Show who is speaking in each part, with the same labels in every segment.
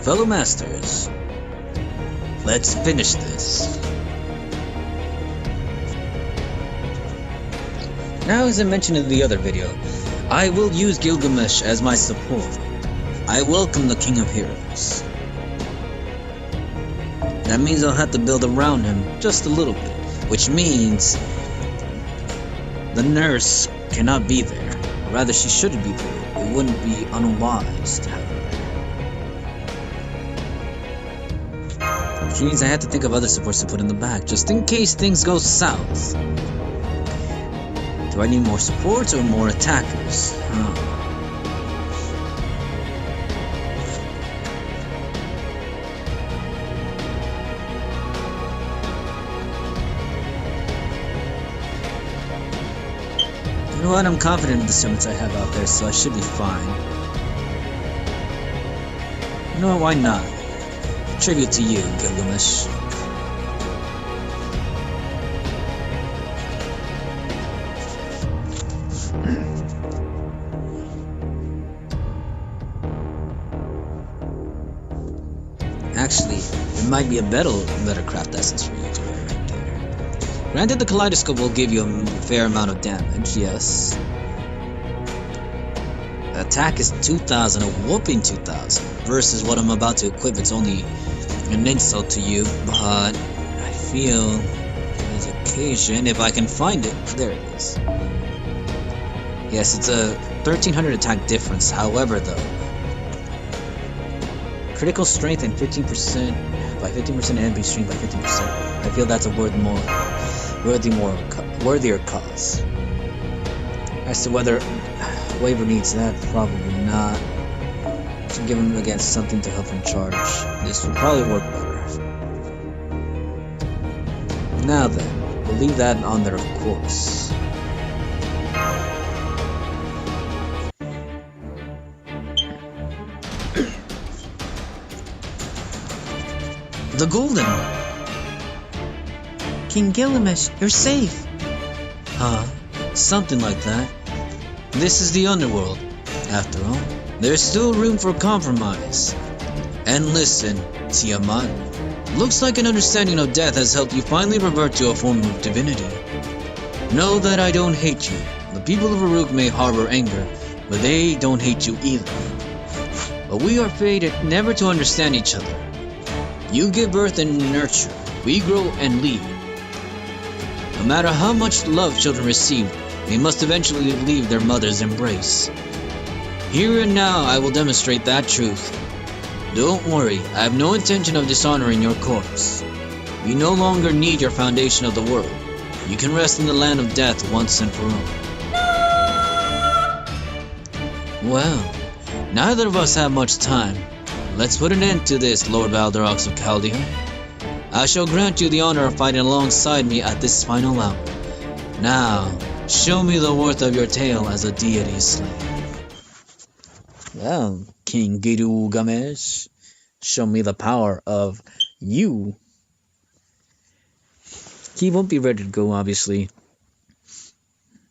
Speaker 1: Fellow masters, let's finish this. Now, as I mentioned in the other video, I will use Gilgamesh as my support. I welcome the King of Heroes. That means I'll have to build around him just a little bit, which means the nurse cannot be there. Or rather, she shouldn't be there. It wouldn't be unwise to have her there. Which means I have to think of other supports to put in the back, just in case things go south. Do I need more supports or more attackers? You know what? I'm confident in the summons I have out there, so I should be fine. You know what? Why not? Tribute to you, Gilgamesh. Actually, there might be a better craft essence for you to wear right there. Granted, the kaleidoscope will give you a fair amount of damage, yes. Attack is 2,000, a whooping 2,000, versus what I'm about to equip. It's only an insult to you, but I feel there's occasion, if I can find it. There it is. Yes, it's a 1,300 attack difference. However, though, critical strength and 15% by 15% enemy strength by 15%. I feel that's a worthier cause. As to whether Waver needs that, probably not. Should give him against something to help him charge. This would probably work better. Now then, we'll leave that on there, of course. The Golden! King Gilgamesh, you're safe! Huh? Something like that. This is the underworld. After all, there's still room for compromise. And listen, Tiamat. Looks like an understanding of death has helped you finally revert to a form of divinity. Know that I don't hate you. The people of Uruk may harbor anger, but they don't hate you either. But we are fated never to understand each other. You give birth and nurture, we grow and lead. No matter how much love children receive, they must eventually leave their mother's embrace. Here and now I will demonstrate that truth. Don't worry, I have no intention of dishonoring your corpse. We no longer need your foundation of the world. You can rest in the land of death once and for all. Well, neither of us have much time. Let's put an end to this, Lord Baldarox of Chaldea. I shall grant you the honor of fighting alongside me at this final hour. Now, show me the worth of your tale as a deity slave. Well, King Gilgamesh, show me the power of you. He won't be ready to go, obviously.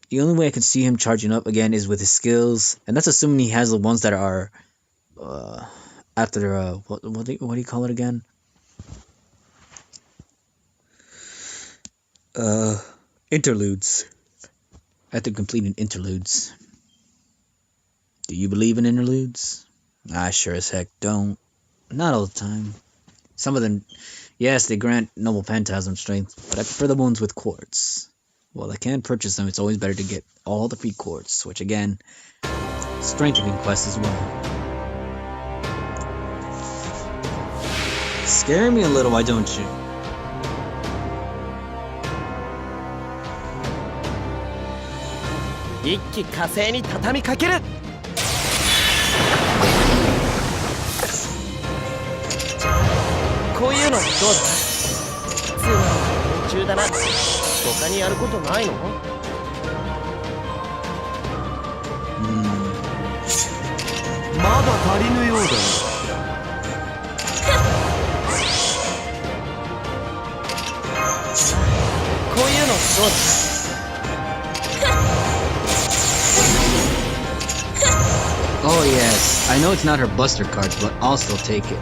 Speaker 1: The only way I can see him charging up again is with his skills, and that's assuming he has the ones that are, after, what do you call it again? Interludes. After completing interludes. Do you believe in interludes? I sure as heck don't. Not all the time. Some of them, yes, they grant noble phantasm strength, but I prefer the ones with quartz. Well, I can't purchase them, it's always better to get all the free quartz, which again, strengthening quest as well. Scare me a little, why don't you? Oh yes, I know it's not her buster cards, but I'll still take it.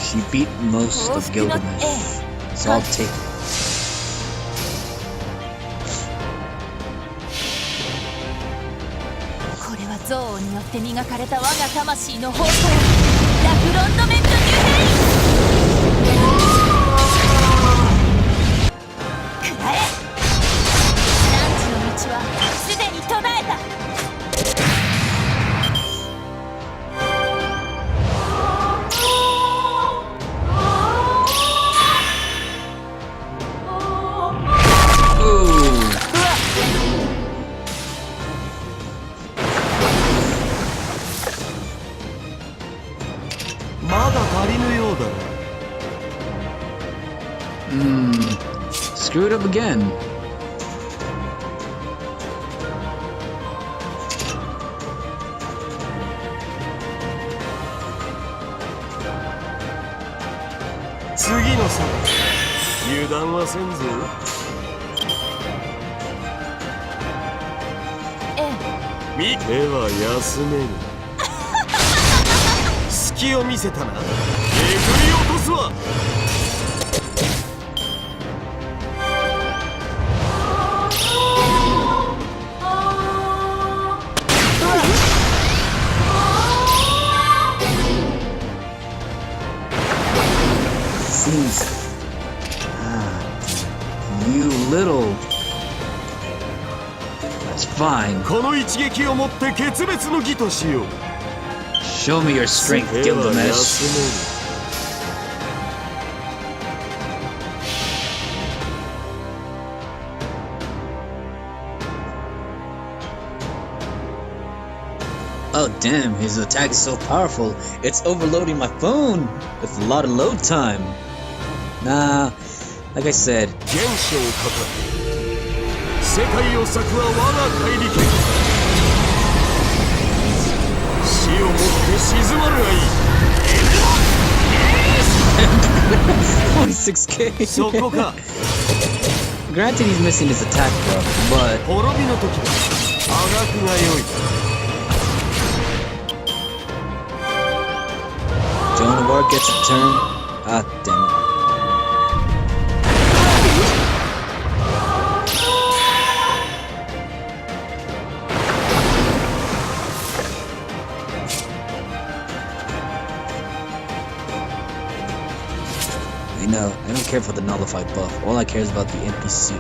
Speaker 1: She beat most of Gilgamesh, so I'll take it.
Speaker 2: これは憎悪によって磨かれた我が魂の方向、ラフロンドメントニューヘイ。くらえ。汝の道はすでに途絶えた。
Speaker 1: Screwed up again. You little. That's fine. Show me your strength, Gilgamesh. Oh damn, his attack is so powerful, it's overloading my phone with a lot of load time. Nah, like I said. $46K. Granted, he's missing his attack buff, but Joan of Arc gets a turn. Ah, damn it. No, I don't care for the nullified buff. All I care is about the NPC.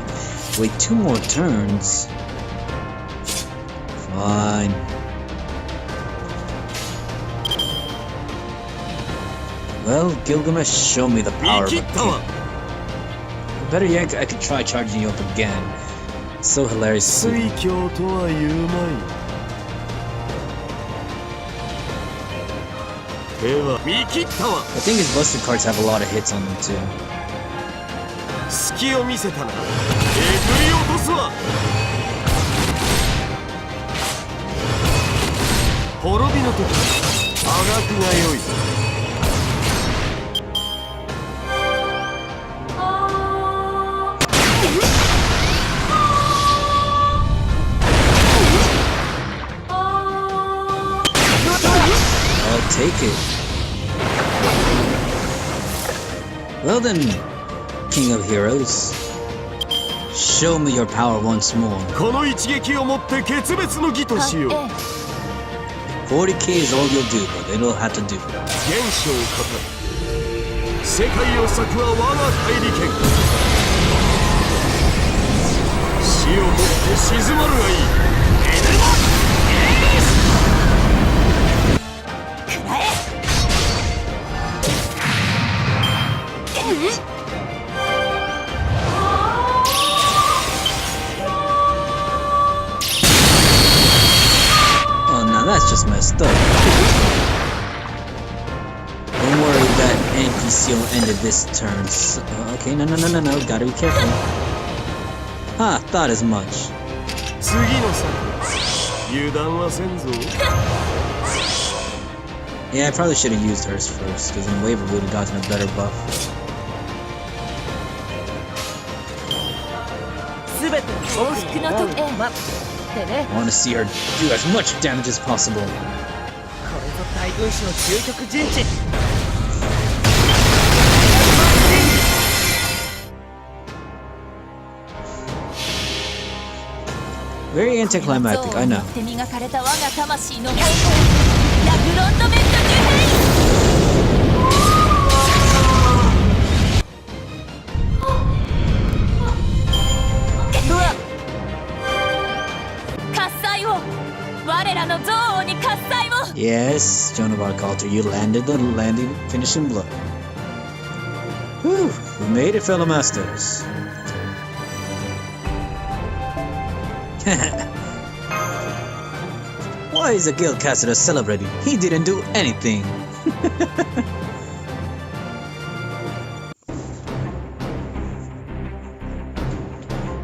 Speaker 1: Wait 2 more turns. Fine. Well, Gilgamesh, show me the power of a king. Better yet, I could try charging you up again. It's so hilarious. The thing is, Buster cards have a lot of hits on them too. I'll take it. Well then, King of Heroes, show me your power once more. 40K is all you'll do, but it'll have to do. Oh, now that's just messed up. Don't worry, that NPC will end at this turn. So, okay, no, gotta be careful. Ah, thought as much. Yeah, I probably should have used hers first, because then Waver would have gotten a better buff.
Speaker 2: 報復の時、
Speaker 3: 待ってね。
Speaker 1: I want to see her do as much damage as possible.
Speaker 3: これぞ大軍師の究極陣地。
Speaker 1: Very anticlimactic, I know.
Speaker 2: 手磨かれた我が魂の方向、ラグロンドメントニュ喝采を、我らの憎悪に喝采を。
Speaker 1: Yes, Joan of Arc Altar, you landed the landing finishing blow. Whew, we made it, fellow masters. Why is the guild caster celebrating? He didn't do anything.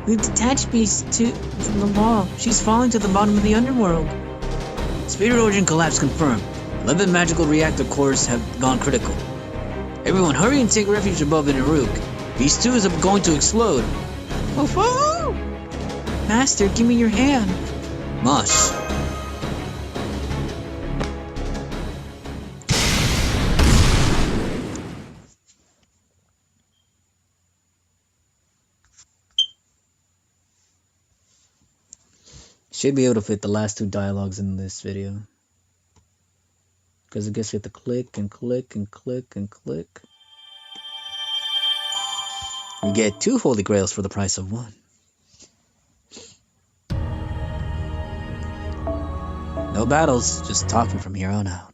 Speaker 1: We've detached Beast from the wall. She's falling to the bottom of the underworld. Spirit origin collapse confirmed. 11 magical reactor cores have gone critical. Everyone hurry and take refuge above in Uruk. Beast 2 is going to explode. Oh, Master, give me your hand. Mush. Should be able to fit the last two dialogues in this video. Because I guess we have to click and click and click and click. We get 2 Holy Grails for the price of 1. No battles, just talking from here on out.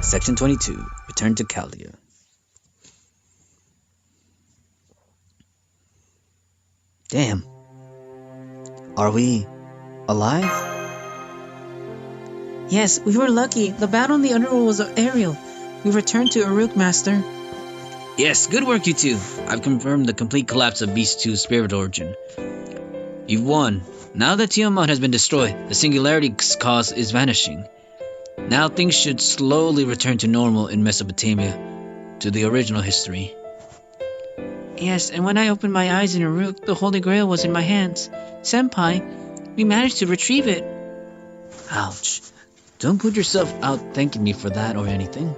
Speaker 1: Section 22, Return to Chaldea. Damn. Are we alive? Yes, we were lucky. The battle in the underworld was aerial. We returned to Uruk, Master. Yes, good work, you two. I've confirmed the complete collapse of Beast 2's spirit origin. You've won. Now that Tiamat has been destroyed, the singularity's cause is vanishing. Now things should slowly return to normal in Mesopotamia, to the original history. Yes, and when I opened my eyes in Uruk, the Holy Grail was in my hands. Senpai, we managed to retrieve it. Ouch. Don't put yourself out thanking me for that or anything.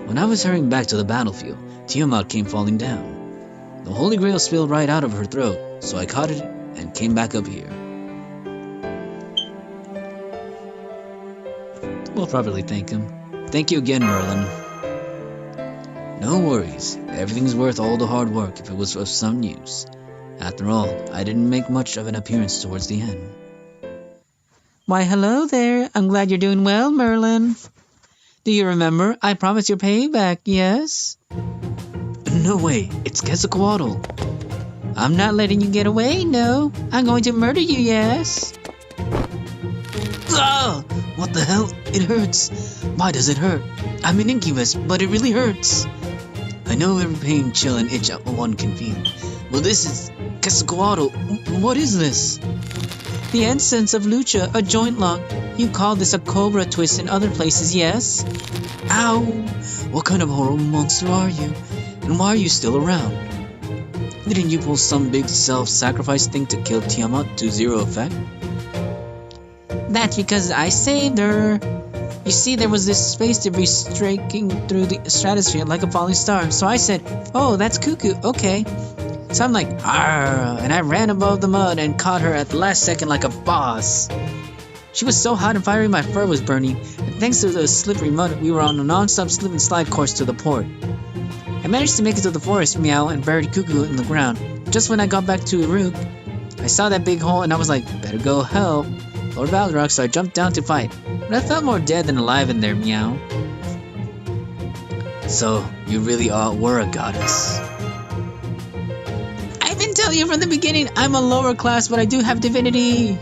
Speaker 1: When I was hurrying back to the battlefield, Tiamat came falling down. The Holy Grail spilled right out of her throat, so I caught it and came back up here. We'll probably thank him. Thank you again, Merlin. No worries. Everything's worth all the hard work if it was of some use. After all, I didn't make much of an appearance towards the end. Why, hello there. I'm glad you're doing well, Merlin. Do you remember? I promised your payback, yes? No way. It's Quetzalcoatl. I'm not letting you get away, no. I'm going to murder you, yes? Ah! What the hell? It hurts. Why does it hurt? I'm an incubus, but it really hurts. I know every pain, chill, and itch one can feel. Well, this is Quetzalcoatl. What is this? The essence of Lucha, a joint lock. You call this a cobra twist in other places, yes? Ow! What kind of horrible monster are you? And why are you still around? Didn't you pull some big self-sacrifice thing to kill Tiamat to zero effect? That's because I saved her. You see, there was this space debris striking through the stratosphere like a falling star. So I said, oh, that's cuckoo, okay. So I'm like, argh, and I ran above the mud and caught her at the last second like a boss. She was so hot and fiery my fur was burning, and thanks to the slippery mud, we were on a non-stop slip and slide course to the port. I managed to make it to the forest, meow, and buried Cuckoo in the ground. Just when I got back to Uruk, I saw that big hole and I was like, better go help Lord Balrog, so I jumped down to fight. But I felt more dead than alive in there, meow. So, you really were a goddess. I've been telling you from the beginning, I'm a lower class, but I do have divinity.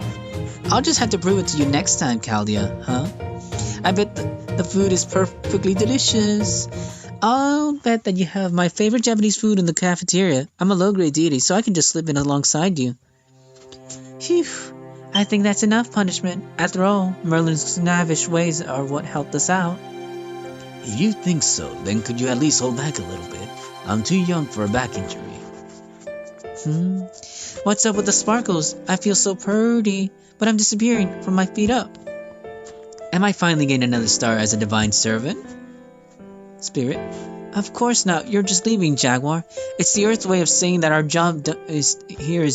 Speaker 1: I'll just have to prove it to you next time, Chaldea, huh? I bet the food is perfectly delicious. I'll bet that you have my favorite Japanese food in the cafeteria. I'm a low-grade deity, so I can just slip in alongside you. Phew, I think that's enough punishment. After all, Merlin's snavish ways are what helped us out. If you think so, then could you at least hold back a little bit? I'm too young for a back injury. What's up with the sparkles? I feel so pretty, but I'm disappearing from my feet up. Am I finally getting another star as a divine servant? Spirit. Of course not. You're just leaving, Jaguar. It's the Earth's way of saying that our job is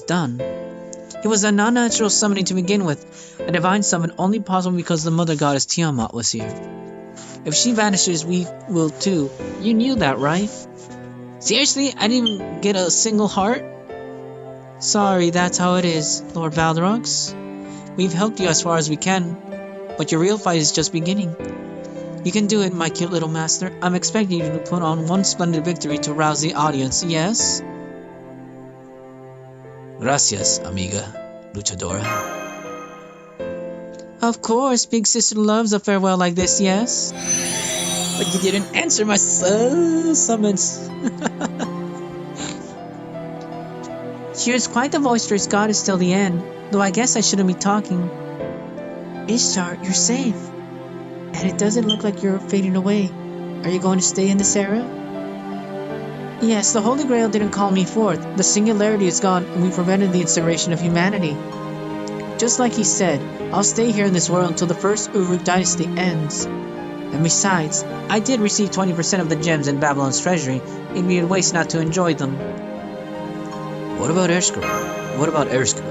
Speaker 1: done. It was a non-natural summoning to begin with. A divine summon only possible because the mother goddess Tiamat was here. If she vanishes, we will too. You knew that, right? Seriously? I didn't get a single heart? Sorry, that's how it is, Lord Valderox. We've helped you as far as we can, but your real fight is just beginning. You can do it, my cute little master. I'm expecting you to put on one splendid victory to rouse the audience, yes? Gracias, amiga, luchadora. Of course, big sister loves a farewell like this, yes? But you didn't answer my summons. She was quite the boisterous goddess till the end, though I guess I shouldn't be talking. Ishtar, you're safe. And it doesn't look like you're fading away. Are you going to stay in this era? Yes, the Holy Grail didn't call me forth. The singularity is gone, and we prevented the incineration of humanity. Just like he said, I'll stay here in this world until the first Uruk dynasty ends. And besides, I did receive 20% of the gems in Babylon's treasury. It'd be a waste not to enjoy them. What about Erskine? What about Erskine?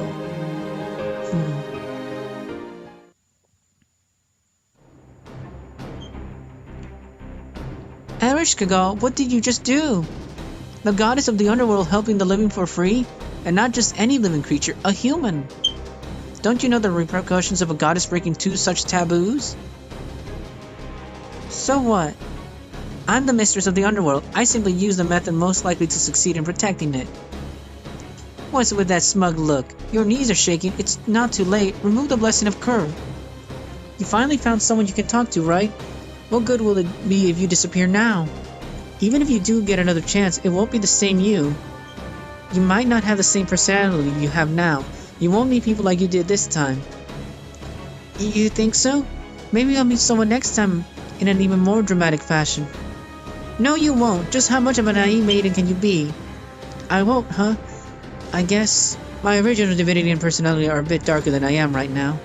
Speaker 1: Ereshkigal, what did you just do? The goddess of the underworld helping the living for free? And not just any living creature, a human. Don't you know the repercussions of a goddess breaking two such taboos? So what? I'm the mistress of the underworld. I simply use the method most likely to succeed in protecting it. What's with that smug look? Your knees are shaking. It's not too late. Remove the blessing of Kerr. You finally found someone you can talk to, right? What good will it be if you disappear now? Even if you do get another chance, it won't be the same you. You might not have the same personality you have now. You won't meet people like you did this time. You think so? Maybe I'll meet someone next time in an even more dramatic fashion. No, you won't. Just how much of a naive maiden can you be? I won't, huh? I guess my original divinity and personality are a bit darker than I am right now.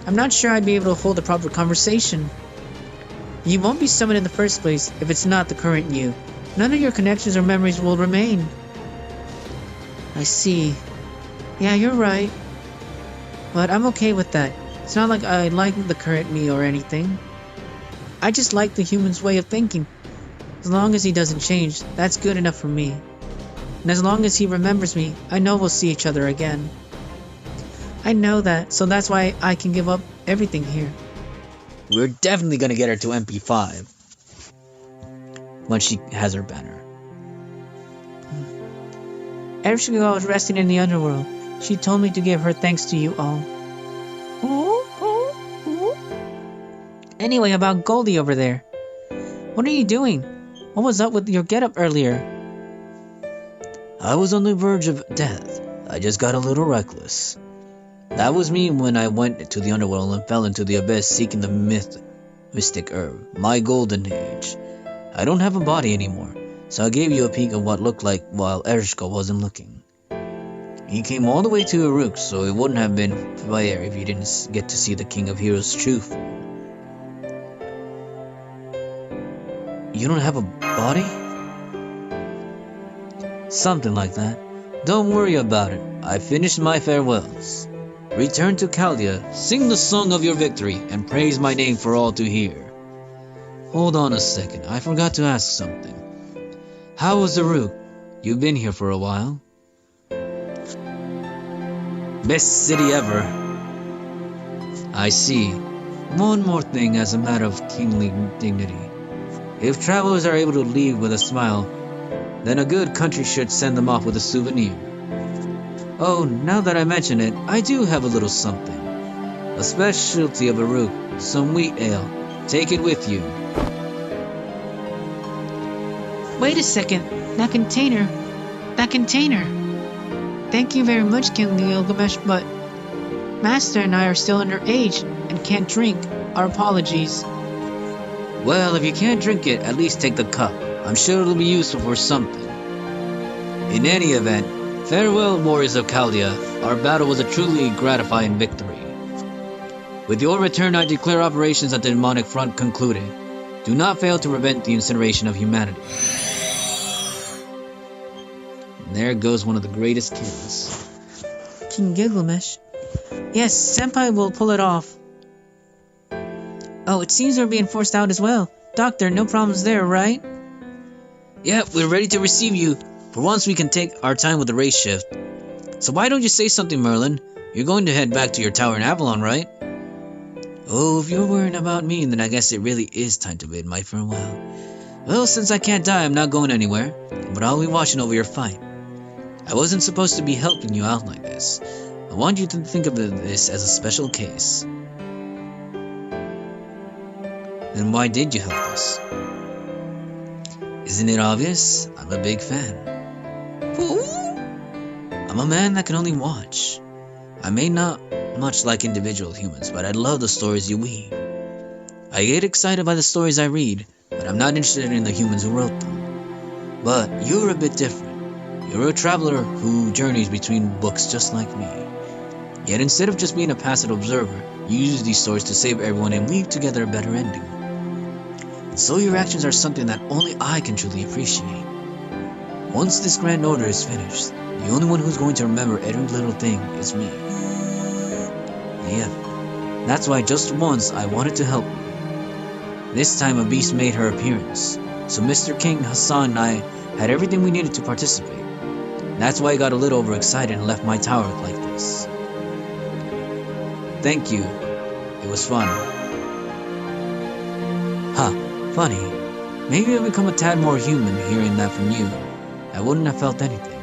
Speaker 1: I'm not sure I'd be able to hold a proper conversation. You won't be summoned in the first place if it's not the current you. None of your connections or memories will remain. I see. Yeah, you're right. But I'm okay with that. It's not like I like the current me or anything. I just like the human's way of thinking. As long as he doesn't change, that's good enough for me. And as long as he remembers me, I know we'll see each other again. I know that, so that's why I can give up everything here. We're definitely gonna get her to MP5 when she has her banner. Ereshkigal is resting in the underworld. She told me to give her thanks to you all. Anyway, about Goldie over there. What are you doing? What was up with your getup earlier? I was on the verge of death. I just got a little reckless. That was me when I went to the underworld and fell into the abyss seeking the mystic herb, my golden age. I don't have a body anymore, so I gave you a peek of what looked like while Ereshkigal wasn't looking. He came all the way to Uruk, so it wouldn't have been fair if you didn't get to see the King of Heroes' true form. You don't have a body? Something like that. Don't worry about it. I finished my farewells. Return to Chaldea, sing the song of your victory, and praise my name for all to hear. Hold on a second, I forgot to ask something. How was Uruk? You've been here for a while. Best city ever. I see. One more thing as a matter of kingly dignity. If travelers are able to leave with a smile, then a good country should send them off with a souvenir. Oh, now that I mention it, I do have a little something. A specialty of Uruk, some wheat ale. Take it with you. Wait a second. That container. Thank you very much, King Gilgamesh, but Master and I are still underage and can't drink. Our apologies. Well, if you can't drink it, at least take the cup. I'm sure it'll be useful for something. In any event, Farewell, warriors of Chaldea. Our battle was a truly gratifying victory. With your return, I declare operations at the demonic front concluded. Do not fail to prevent the incineration of humanity. And there goes one of the greatest kills.
Speaker 4: King Gilgamesh. Yes, Senpai will pull it off. Oh, it seems we're being forced out as well. Doctor, no problems there, right?
Speaker 1: Yeah, we're ready to receive you. For once we can take our time with the race shift. So why don't you say something, Merlin? You're going to head back to your tower in Avalon, right? Oh, if you're worrying about me, then I guess it really is time to bid my farewell. Well, since I can't die, I'm not going anywhere. But I'll be watching over your fight. I wasn't supposed to be helping you out like this. I want you to think of this as a special case. Then why did you help us? Isn't it obvious? I'm a big fan. I'm a man that can only watch. I may not much like individual humans, but I love the stories you weave. I get excited by the stories I read, but I'm not interested in the humans who wrote them. But you're a bit different. You're a traveler who journeys between books just like me. Yet instead of just being a passive observer, you use these stories to save everyone and weave together a better ending. And so your actions are something that only I can truly appreciate. Once this grand order is finished, the only one who's going to remember every little thing is me. Yeah, that's why just once I wanted to help you. This time a beast made her appearance, so Mr. King, Hassan and I had everything we needed to participate. That's why I got a little overexcited and left my tower like this. Thank you. It was fun. Funny. Maybe I've become a tad more human hearing that from you. I wouldn't have felt anything.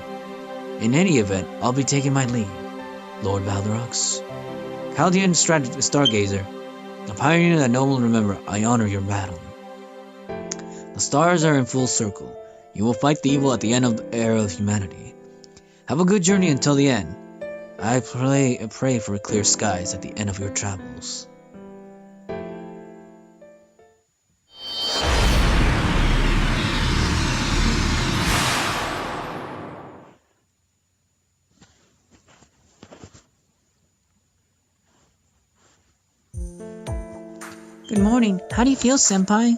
Speaker 1: In any event, I'll be taking my leave, Lord Balderox. Chaldean Stargazer, a pioneer that no one will remember, I honor your battle. The stars are in full circle. You will fight the evil at the end of the era of humanity. Have a good journey until the end. I pray for clear skies at the end of your travels.
Speaker 4: Good morning. How do you feel, Senpai?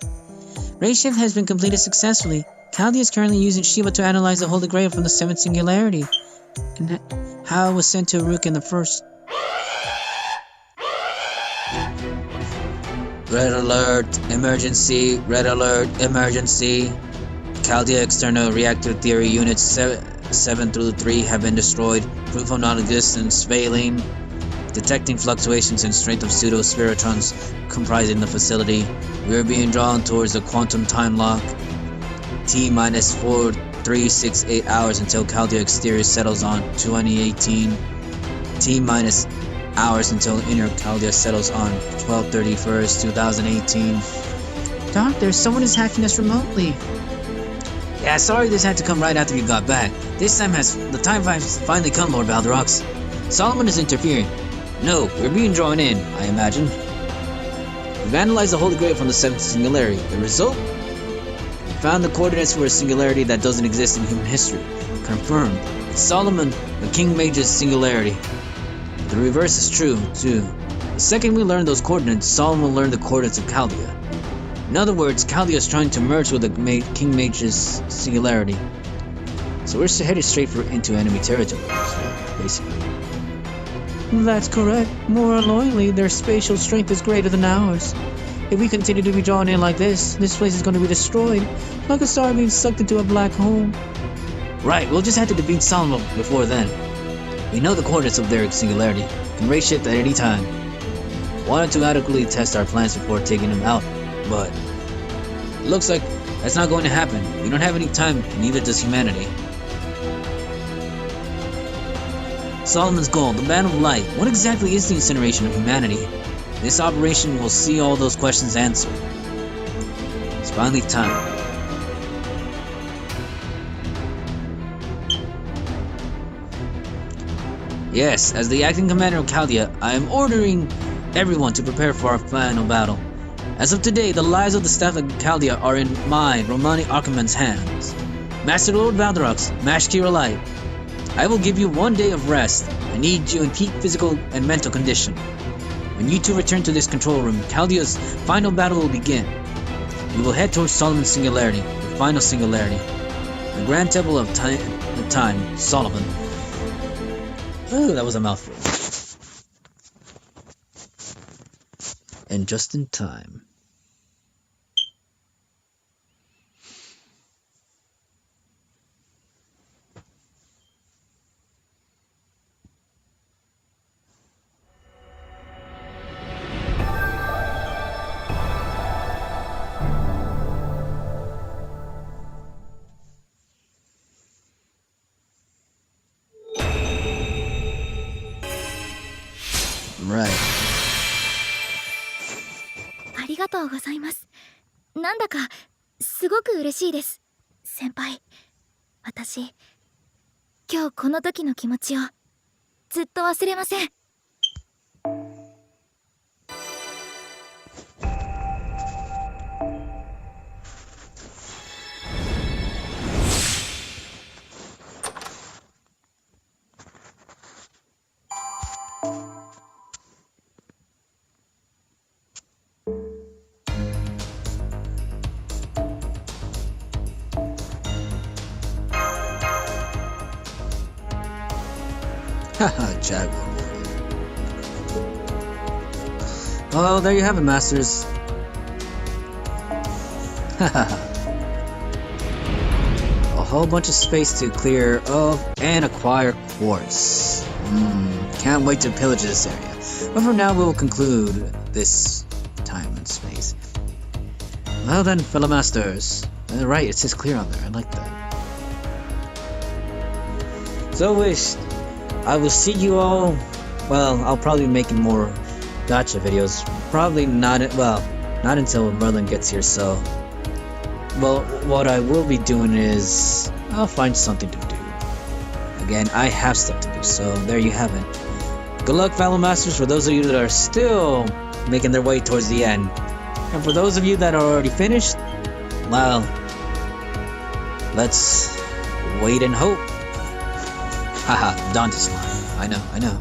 Speaker 4: Race shift has been completed successfully. Chaldea is currently using Shiva to analyze the Holy Grail from the 7th Singularity. And how it was sent to Uruk in the 1st.
Speaker 1: Red alert, emergency, red alert, emergency. Chaldea external reactor theory units 7 through 3 have been destroyed. Proof of non-existence failing. Detecting fluctuations in strength of pseudo-spiritrons comprising the facility. We are being drawn towards the quantum time lock. T-minus 4368 hours until Chaldea exterior settles on 2018. T-minus hours until inner Chaldea settles on 12/31st, 2018.
Speaker 4: Doctor, someone is hacking us remotely.
Speaker 1: Yeah, sorry this had to come right after you got back. The time has finally come, Lord Balderox. Solomon is interfering. No, we're being drawn in, I imagine. We've analyzed the Holy Grail from the 7th Singularity. The result? We found the coordinates for a singularity that doesn't exist in human history. Confirmed. It's Solomon, the King Mage's singularity. The reverse is true, too. The second we learn those coordinates, Solomon will learn the coordinates of Chaldea. In other words, Chaldea is trying to merge with the King Mage's singularity. So we're headed straight into enemy territory, basically.
Speaker 4: That's correct. More annoyingly, their spatial strength is greater than ours. If we continue to be drawn in like this place is going to be destroyed, like a star being sucked into a black hole.
Speaker 1: Right, we'll just have to defeat Solomon before then. We know the coordinates of their singularity, can race shift at any time. Wanted to adequately test our plans before taking them out, but it looks like that's not going to happen. We don't have any time, neither does humanity. Solomon's goal, the Band of Light. What exactly is the incineration of humanity? This operation will see all those questions answered. It's finally time. Yes, as the acting commander of Chaldea, I am ordering everyone to prepare for our final battle. As of today, the lives of the staff of Chaldea are in mine, Romani Ackerman's hands. Master Lord Balderox, Mash Kira Light. I will give you 1 day of rest. I need you in peak physical and mental condition. When you two return to this control room, Chaldea's final battle will begin. We will head towards Solomon's singularity, the final singularity. The Grand Temple of Time, Solomon. Oh, that was a mouthful. And just in time. Right.
Speaker 5: ありがとうございます。なんだかすごく嬉しいです。先輩、私今日この時の気持ちをずっと忘れません。
Speaker 1: Haha, Jaguar. Well, there you have it, Masters. Haha. A whole bunch of space to clear of and acquire quartz. Can't wait to pillage this area. But for now, we will conclude this time and space. Well then, fellow Masters. Right, it says clear on there. I like that. So wished. I will see you all. Well, I'll probably be making more gacha videos. Probably not. Well, not until Merlin gets here. So, well, what I will be doing is I'll find something to do. Again, I have stuff to do. So there you have it. Good luck, fellow masters. For those of you that are still making their way towards the end, and for those of you that are already finished, well, let's wait and hope. Haha, Dante's line. I know.